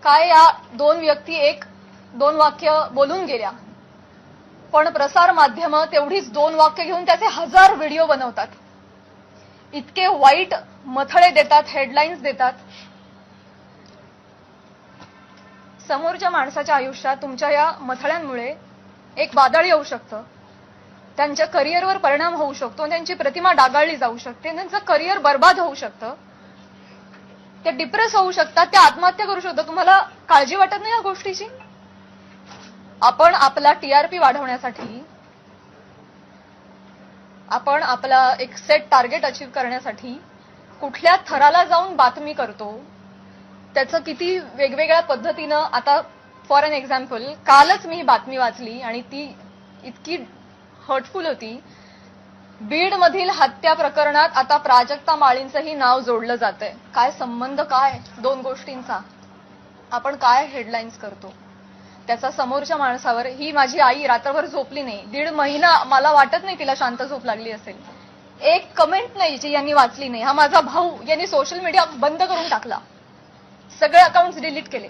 काय या दोन व्यक्ती दोन वाक्य बोलून गेल्या, पण प्रसार माध्यम तेवढीच दोन वाक्य घेऊन त्याचे 1000 व्हिडिओ बनवतात. इतके वाईट मथळे देतात, हेडलाईन्स देतात. समोरच्या माणसाच्या आयुष्यात तुमच्या या मथळ्यांमुळे एक वादळ येऊ शकतं, त्यांच्या करिअरवर परिणाम होऊ शकतो, त्यांची प्रतिमा डागाळली जाऊ शकते, त्यांचं करिअर बर्बाद होऊ शकतं, ते डिप्रेस होऊ शकतात, ते आत्महत्या करू शकतात. तुम्हाला काळजी वाटत नाही या गोष्टीची? आपण आपला टीआरपी वाढवण्यासाठी, आपण आपला एक सेट टार्गेट अचीव्ह करण्यासाठी कुठल्या थराला जाऊन बातमी करतो, त्याचं किती वेगवेगळ्या पद्धतीनं. आता फॉर एन एक्झाम्पल, कालच मी ही बातमी वाचली आणि ती इतकी हर्टफुल होती. बीडमधील हत्या प्रकरणात आता प्राजक्ता माळींचंही नाव जोडलं जातंय. काय संबंध, काय दोन गोष्टींचा? आपण काय हेडलाईन्स करतो त्याचा समोरच्या माणसावर. ही माझी आई रात्रभर झोपली नाही, 1.5 महिना, मला वाटत नाही तिला शांत झोप लागली असेल. एक कमेंट नाही जी यांनी वाचली नाही. हा माझा भाऊ, यांनी सोशल मीडिया बंद करून टाकला, सगळे अकाउंट्स डिलीट केले.